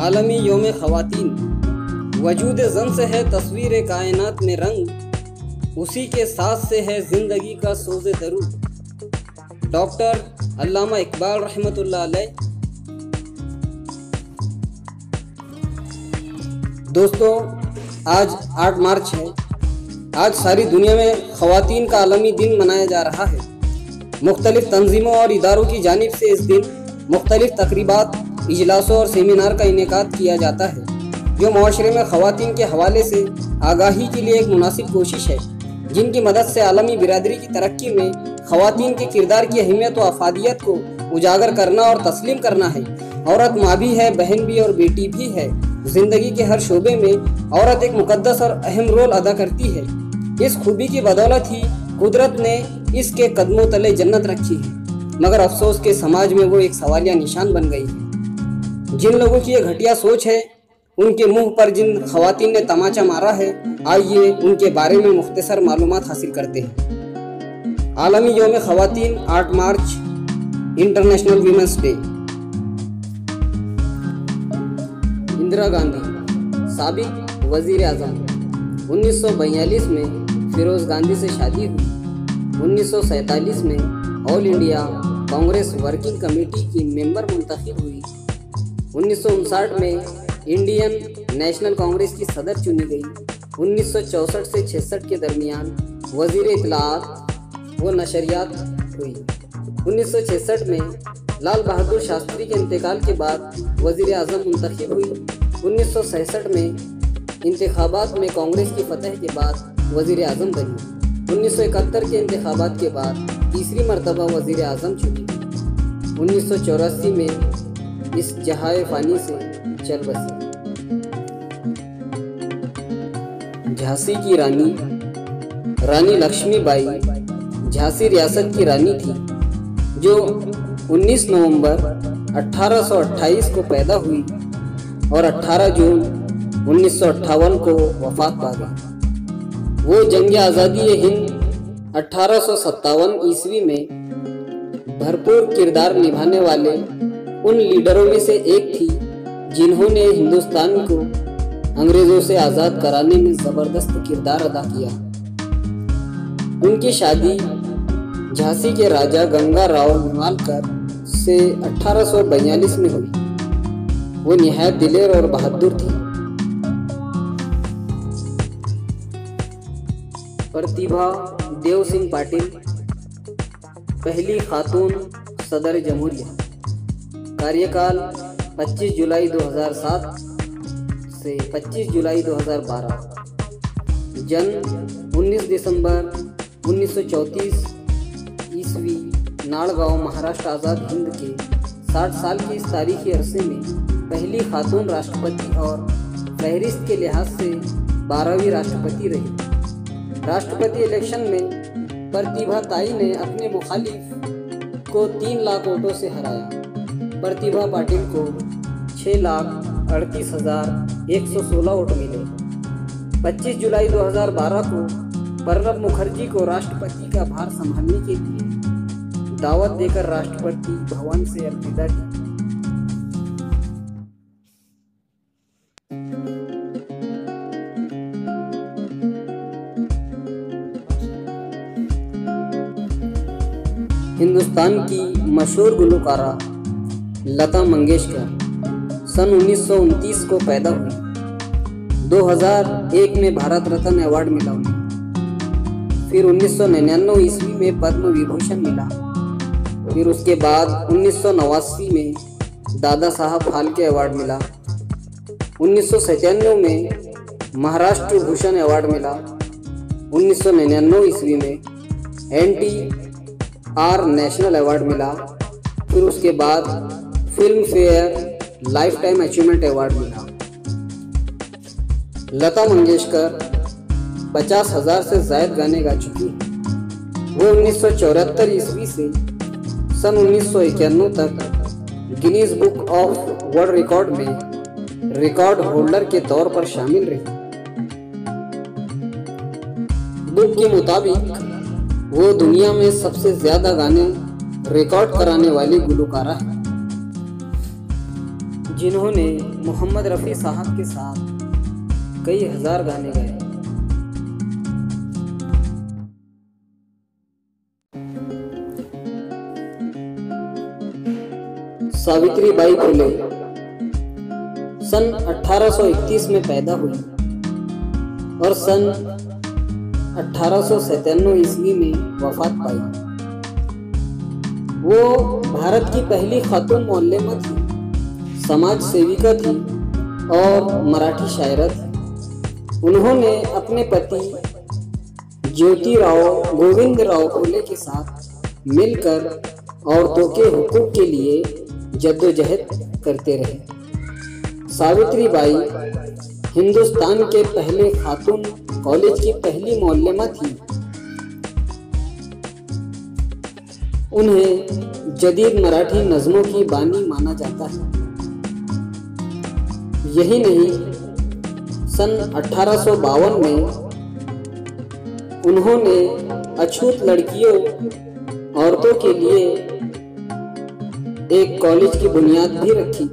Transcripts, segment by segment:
आलमी योम ख़वातीन। वजूद ज़न से है तस्वीर कायनात में रंग, उसी के साथ से है ज़िंदगी का सोज़े दरूद। डॉक्टर अल्लामा इकबाल रहमतुल्लाह अलैह। दोस्तों, आज 8 मार्च है। आज सारी दुनिया में ख़वातीन का आलमी दिन मनाया जा रहा है। मुख्तलिफ़ तंजीमों और इदारों की जानिब से इस दिन मुख्तलिफ़ तकरीबात, इजलासों और सेमिनार का इनेकाद किया जाता है, जो माशरे में ख़वातीन के हवाले से आगाही के लिए एक मुनासिब कोशिश है, जिनकी मदद से आलमी बिरादरी की तरक्की में ख़वातीन के किरदार की अहमियत व अफादियत को उजागर करना और तस्लीम करना है। औरत माँ भी है, बहन भी और बेटी भी है। ज़िंदगी के हर शोबे में औरत एक मुकद्दस और अहम रोल अदा करती है। इस खूबी की बदौलत ही कुदरत ने इसके कदमों तले जन्नत रखी है, मगर अफसोस के समाज में वो एक सवालिया निशान बन गई है। जिन लोगों की ये घटिया सोच है, उनके मुंह पर जिन ख़वातीन ने तमाचा मारा है, आइए उनके बारे में मुख्तसर मालूमात हासिल करते हैं। आलमी योम ख़वातीन 8 मार्च, international women's day. Indira Gandhi, साबिक वज़ीर आज़म। 1942 में फिरोज़ गांधी से शादी हुई। 1947 में all India Congress working committee की मेंबर मुंतखब हुई। 1959 में इंडियन नेशनल कांग्रेस की सदर चुनी गई। 1964 से 66 के दरमियान वज़ीर इत्तलाआत व नशरियात हुई। 1966 में लाल बहादुर शास्त्री के इंतकाल के बाद वज़ीर आज़म मुंतखब हुई। 1966 में इंतखाबात में कांग्रेस की फतह के बाद वज़ीर आज़म बनी। 1971 के इंतखाबात के बाद तीसरी मरतबा वज़ीर आज़म चुनी। 1984 में इस जहाए फ़ानी से चल बसी। झांसी की रानी, रानी लक्ष्मीबाई झांसी रियासत की रानी थी, जो 19 नवंबर 1828 को पैदा हुई और 18 जून 1958 को वफ़ात पा गई। वो जंग आज़ादी हिंद 1857 ईस्वी में भरपूर किरदार निभाने वाले उन लीडरों में से एक थी, जिन्होंने हिंदुस्तान को अंग्रेज़ों से आज़ाद कराने में ज़बरदस्त किरदार अदा किया। उनकी शादी झांसी के राजा गंगाराव नेवालकर से 1842 में हुई। वो निहायत दिलेर और बहादुर थी। प्रतिभा देव सिंह पाटिल, पहली खातून सदर जमहूरिया। कार्यकाल 25 जुलाई 2007 से 25 जुलाई 2012। जन्म 19 दिसंबर 1934 ईस्वी, नाड़गांव, महाराष्ट्र। आज़ाद हिंद के 60 साल की इस तारीखी अरसे में पहली खातून राष्ट्रपति और फहरिस्त के लिहाज से 12वीं राष्ट्रपति रही। राष्ट्रपति इलेक्शन में प्रतिभा ताई ने अपने मुखालिफ को 3 लाख वोटों से हराया। प्रतिभा पाटिल को 6,38,116 वोट मिले। 25 जुलाई 2012 को प्रणब मुखर्जी को राष्ट्रपति का भार संभालने के लिए दावत देकर राष्ट्रपति भवन से अलविदा की। हिंदुस्तान की मशहूर गुलकारा लता मंगेशकर सन 1929 को पैदा हुई। 2001 में भारत रत्न अवार्ड मिला उन्हें। फिर 1999 ईस्वी में पद्म विभूषण मिला। फिर उसके बाद 1989 में दादा साहब फाल्के अवार्ड मिला। 1997 में महाराष्ट्र भूषण अवार्ड मिला। 1999 ईस्वी में NTR नेशनल अवार्ड मिला। फिर उसके बाद film fair life time achievement award मिला। लता मंगेशकर 50,000 से ज़ायद गाने गा चुकी हैं। वो 1974 ईस्वी से सन 1991 तक Guinness book of world record में रिकॉर्ड होल्डर के तौर पर शामिल रही। बुक के मुताबिक वो दुनिया में सबसे ज़्यादा गाने रिकॉर्ड कराने वाली गुलकारा है। जिन्होंने मोहम्मद रफ़ी साहब के साथ कई हजार गाने गाए। सावित्रीबाई फुले सन 1831 में पैदा हुई और सन 1897 ईस्वी में वफात पाई। वो भारत की पहली खातून मौल्लेमा थी, समाज सेविका थी और मराठी शायरा थी। उन्होंने अपने पति ज्योतिराव गोविंदराव फुले के साथ मिलकर औरतों के हुकूक के लिए जद्दोजहद करते रहे। सावित्रीबाई हिंदुस्तान के पहले खातून कॉलेज की पहली मौल्लेमा थी। उन्हें जदीद मराठी नज़्मों की बानी माना जाता है। यही नहीं, सन 1852 में उन्होंने अछूत लड़कियों औरतों के लिए एक कॉलेज की बुनियाद भी रखी।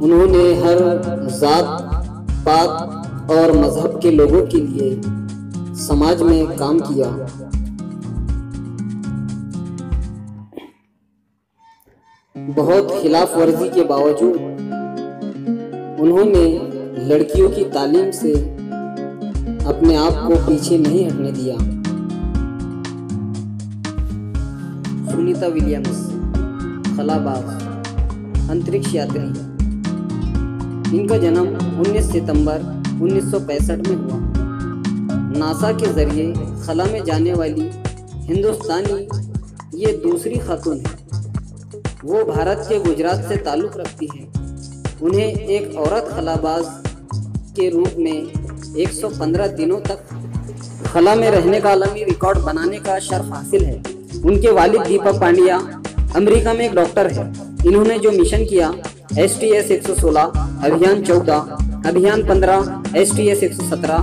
उन्होंने हर जात, पात और मजहब के लोगों के लिए समाज में काम किया। बहुत खिलाफ वर्जी के बावजूद उन्होंने लड़कियों की तालीम से अपने आप को पीछे नहीं हटने दिया। सुनीता विलियम्स, खलाबाज, अंतरिक्ष यात्री। इनका जन्म 19 सितंबर 1965 में हुआ। नासा के जरिए खला में जाने वाली हिंदुस्तानी ये दूसरी खातून है। वो भारत के गुजरात से ताल्लुक़ रखती है। उन्हें एक औरत खलाबाज के रूप में 115 दिनों तक खला में रहने का आलमी रिकॉर्ड बनाने का शर्फ हासिल है। उनके वालिद दीपक पांड्या अमेरिका में एक डॉक्टर है। इन्होंने जो मिशन किया, STS 116, अभियान 14, अभियान 15, STS 117,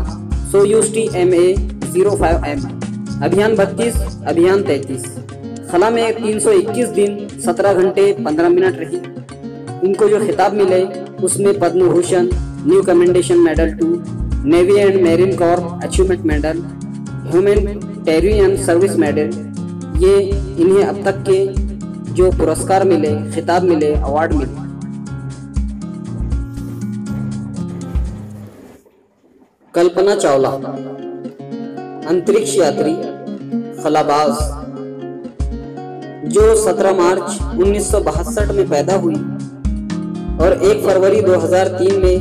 सोयूज TMA-05M, अभियान 32, अभियान 33। खला में 321 दिन 17 घंटे 15 मिनट रही। इनको जो खिताब मिले उसमें Padma Bhushan, new commendation medal 2, navy and marine corps achievement medal, humanitarian service medal, ये इन्हें अब तक के जो पुरस्कार मिले, खिताब मिले, अवार्ड मिले। कल्पना चावला, अंतरिक्ष यात्री, खलाबाज, जो 17 मार्च 1962 में पैदा हुई और 1 फरवरी 2003 में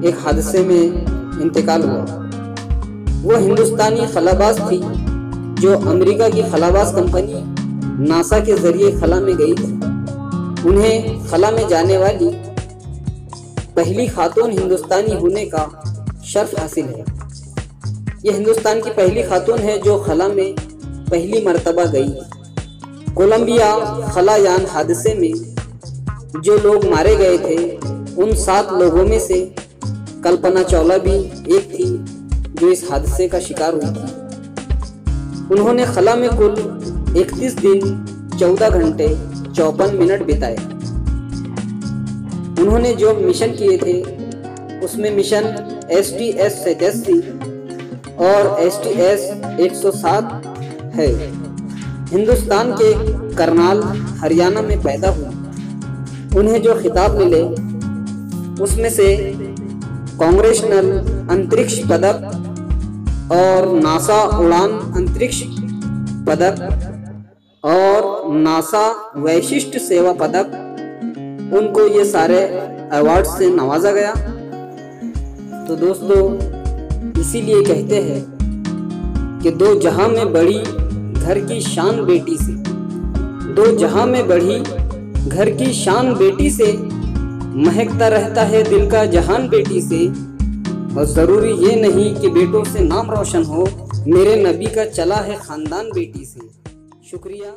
एक हादसे में इंतकाल हुआ। वो हिंदुस्तानी खलाबाज थी जो अमेरिका की खलाबाज कंपनी नासा के जरिए खला में गई थी। उन्हें खला में जाने वाली पहली खातून हिंदुस्तानी होने का शर्फ हासिल है। ये हिंदुस्तान की पहली खातून है जो खला में पहली मर्तबा गई। कोलंबिया खलायान हादसे में जो लोग मारे गए थे, उन 7 लोगों में से कल्पना चावला भी एक थी जो इस हादसे का शिकार हुई थी। उन्होंने खला में कुल 31 दिन 14 घंटे 54 मिनट बिताए। उन्होंने जो मिशन किए थे उसमें मिशन STS 87 और STS 107 है। हिंदुस्तान के करनाल हरियाणा में पैदा हुए। उन्हें जो खिताब मिले उसमें से कांग्रेशनल अंतरिक्ष पदक और नासा उड़ान अंतरिक्ष पदक और नासा वैशिष्ट सेवा पदक, उनको ये सारे अवार्ड से नवाजा गया। तो दोस्तों, इसीलिए कहते हैं कि 2 जहां में बड़ी घर की शान बेटी से, 2 जहां में बढ़ी घर की शान बेटी से, महकता रहता है दिल का जहान बेटी से। और ज़रूरी ये नहीं कि बेटों से नाम रोशन हो, मेरे नबी का चला है ख़ानदान बेटी से। शुक्रिया।